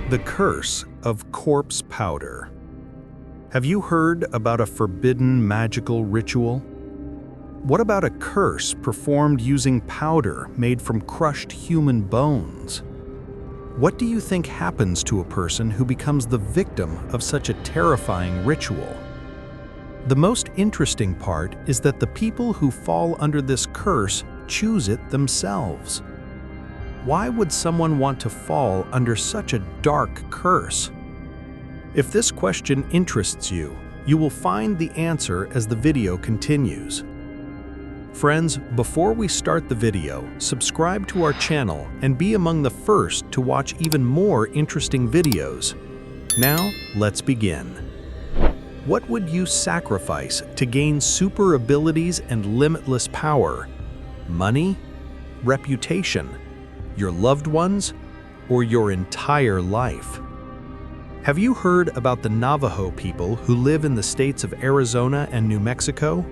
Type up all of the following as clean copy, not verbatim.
The curse of corpse powder. Have you heard about a forbidden magical ritual? What about a curse performed using powder made from crushed human bones? What do you think happens to a person who becomes the victim of such a terrifying ritual? The most interesting part is that the people who fall under this curse choose it themselves. Why would someone want to fall under such a dark curse? If this question interests you, you will find the answer as the video continues. Friends, before we start the video, subscribe to our channel and be among the first to watch even more interesting videos. Now, let's begin. What would you sacrifice to gain super abilities and limitless power? Money? Reputation? Your loved ones? Or your entire life? Have you heard about the Navajo people who live in the states of Arizona and New Mexico?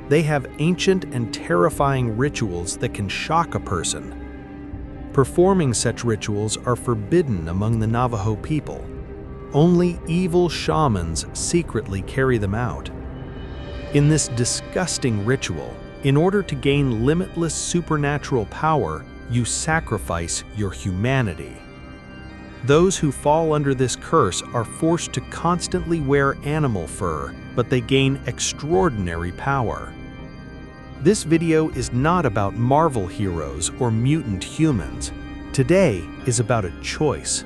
They have ancient and terrifying rituals that can shock a person. Performing such rituals are forbidden among the Navajo people. Only evil shamans secretly carry them out. In this disgusting ritual, in order to gain limitless supernatural power, you sacrifice your humanity. Those who fall under this curse are forced to constantly wear animal fur, but they gain extraordinary power. This video is not about Marvel heroes or mutant humans. Today is about a choice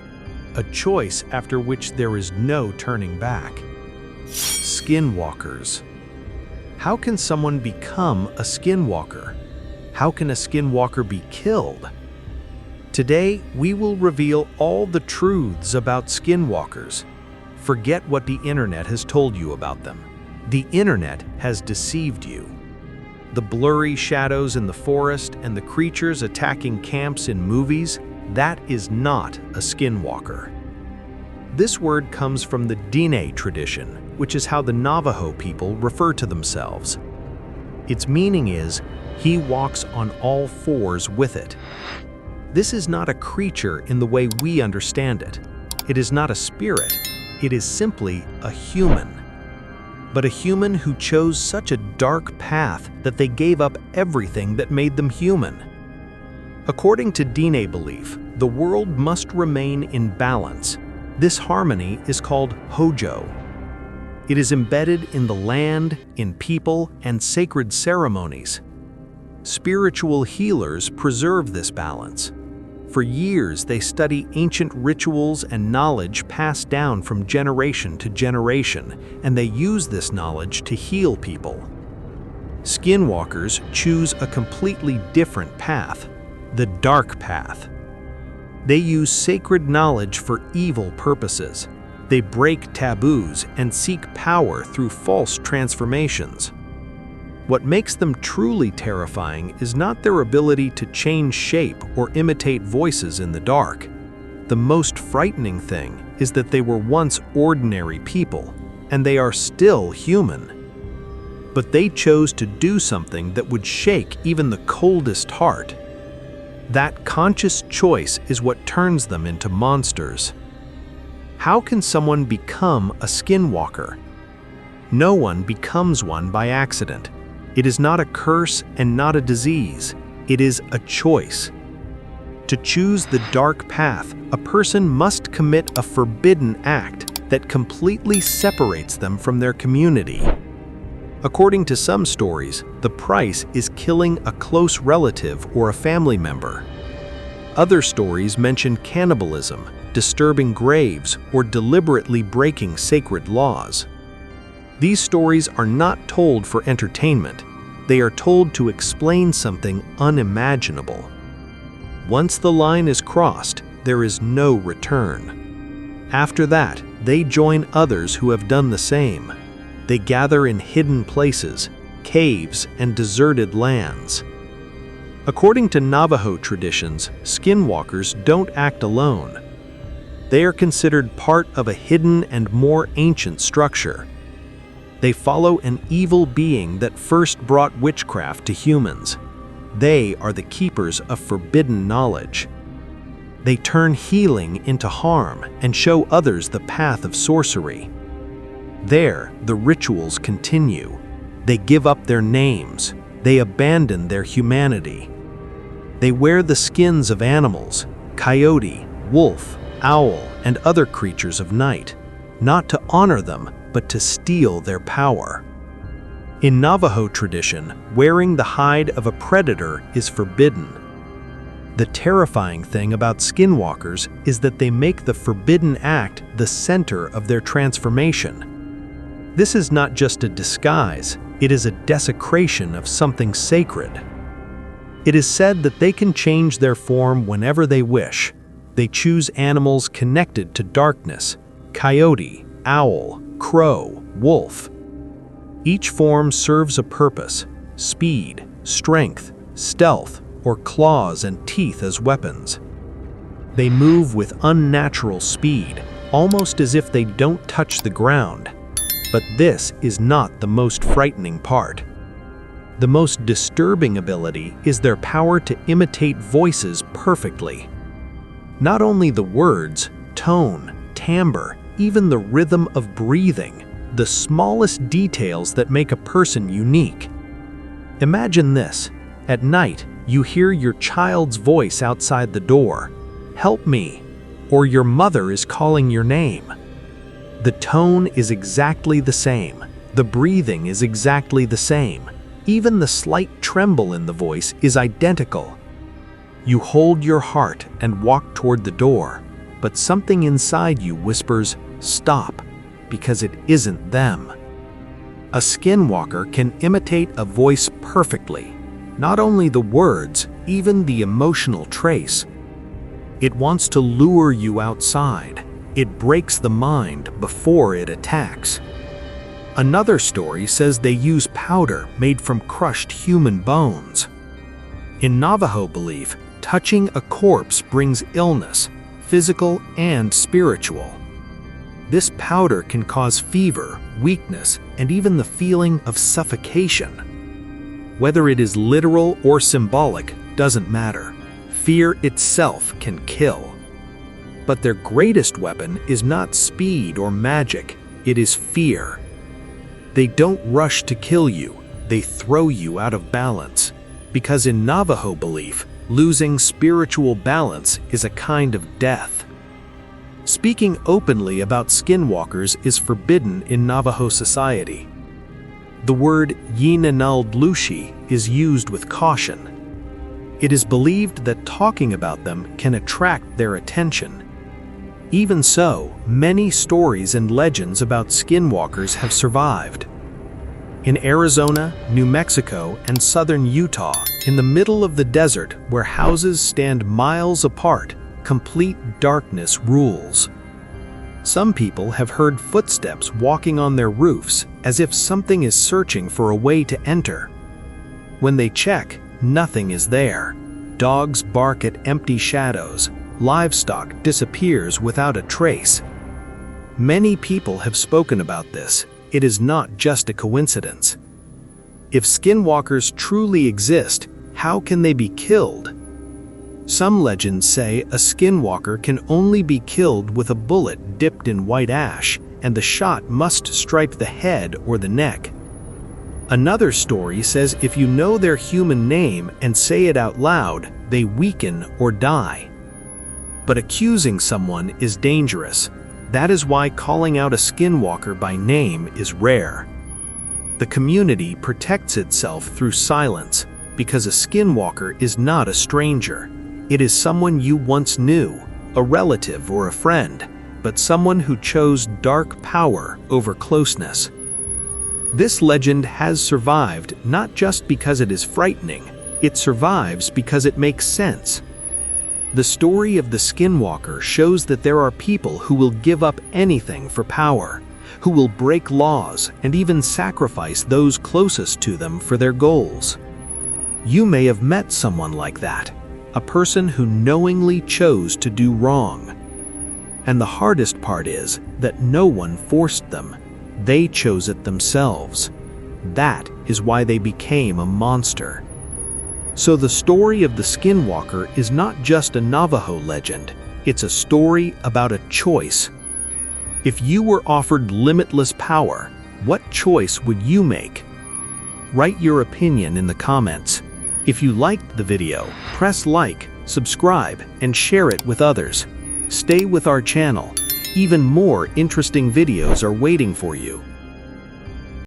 after which there is no turning back. Skinwalkers. How can someone become a skinwalker? How can a skinwalker be killed? Today, we will reveal all the truths about skinwalkers. Forget what the internet has told you about them. The internet has deceived you. The blurry shadows in the forest and the creatures attacking camps in movies, that is not a skinwalker. This word comes from the Diné tradition, which is how the Navajo people refer to themselves. Its meaning is, he walks on all fours with it. This is not a creature in the way we understand it. It is not a spirit. It is simply a human. But a human who chose such a dark path that they gave up everything that made them human. According to Diné belief, the world must remain in balance. This harmony is called Hojo. It is embedded in the land, in people, and sacred ceremonies. Spiritual healers preserve this balance. For years, they study ancient rituals and knowledge passed down from generation to generation, and they use this knowledge to heal people. Skinwalkers choose a completely different path, the dark path. They use sacred knowledge for evil purposes. They break taboos and seek power through false transformations. What makes them truly terrifying is not their ability to change shape or imitate voices in the dark. The most frightening thing is that they were once ordinary people, and they are still human. But they chose to do something that would shake even the coldest heart. That conscious choice is what turns them into monsters. How can someone become a skinwalker? No one becomes one by accident. It is not a curse and not a disease. It is a choice. To choose the dark path, a person must commit a forbidden act that completely separates them from their community. According to some stories, the price is killing a close relative or a family member. Other stories mention cannibalism, disturbing graves, or deliberately breaking sacred laws. These stories are not told for entertainment. They are told to explain something unimaginable. Once the line is crossed, there is no return. After that, they join others who have done the same. They gather in hidden places, caves, and deserted lands. According to Navajo traditions, skinwalkers don't act alone. They are considered part of a hidden and more ancient structure. They follow an evil being that first brought witchcraft to humans. They are the keepers of forbidden knowledge. They turn healing into harm and show others the path of sorcery. There, the rituals continue. They give up their names. They abandon their humanity. They wear the skins of animals, coyote, wolf, owl, and other creatures of night, not to honor them, but to steal their power. In Navajo tradition, wearing the hide of a predator is forbidden. The terrifying thing about skinwalkers is that they make the forbidden act the center of their transformation. This is not just a disguise, it is a desecration of something sacred. It is said that they can change their form whenever they wish. They choose animals connected to darkness: coyote, owl, crow, wolf. Each form serves a purpose: speed, strength, stealth, or claws and teeth as weapons. They move with unnatural speed, almost as if they don't touch the ground. But this is not the most frightening part. The most disturbing ability is their power to imitate voices perfectly. Not only the words, tone, timbre, even the rhythm of breathing, the smallest details that make a person unique. Imagine this: at night, you hear your child's voice outside the door, "Help me," or your mother is calling your name. The tone is exactly the same. The breathing is exactly the same. Even the slight tremble in the voice is identical. You hold your heart and walk toward the door, but something inside you whispers, "Stop," because it isn't them. A skinwalker can imitate a voice perfectly. Not only the words, even the emotional trace. It wants to lure you outside. It breaks the mind before it attacks. Another story says they use powder made from crushed human bones. In Navajo belief, touching a corpse brings illness, physical and spiritual. This powder can cause fever, weakness, and even the feeling of suffocation. Whether it is literal or symbolic doesn't matter. Fear itself can kill. But their greatest weapon is not speed or magic, it is fear. They don't rush to kill you, they throw you out of balance. Because in Navajo belief, losing spiritual balance is a kind of death. Speaking openly about skinwalkers is forbidden in Navajo society. The word yinanaldlushi is used with caution. It is believed that talking about them can attract their attention. Even so, many stories and legends about skinwalkers have survived. In Arizona, New Mexico, and southern Utah, in the middle of the desert where houses stand miles apart, complete darkness rules. Some people have heard footsteps walking on their roofs as if something is searching for a way to enter. When they check, nothing is there. Dogs bark at empty shadows. Livestock disappears without a trace. Many people have spoken about this. It is not just a coincidence. If skinwalkers truly exist, how can they be killed? Some legends say a skinwalker can only be killed with a bullet dipped in white ash, and the shot must strike the head or the neck. Another story says if you know their human name and say it out loud, they weaken or die. But accusing someone is dangerous. That is why calling out a skinwalker by name is rare. The community protects itself through silence because a skinwalker is not a stranger. It is someone you once knew, a relative or a friend, but someone who chose dark power over closeness. This legend has survived not just because it is frightening, it survives because it makes sense. The story of the skinwalker shows that there are people who will give up anything for power, who will break laws and even sacrifice those closest to them for their goals. You may have met someone like that, a person who knowingly chose to do wrong. And the hardest part is that no one forced them. They chose it themselves. That is why they became a monster. So the story of the Skinwalker is not just a Navajo legend, it's a story about a choice. If you were offered limitless power, what choice would you make? Write your opinion in the comments. If you liked the video, press like, subscribe, and share it with others. Stay with our channel. Even more interesting videos are waiting for you.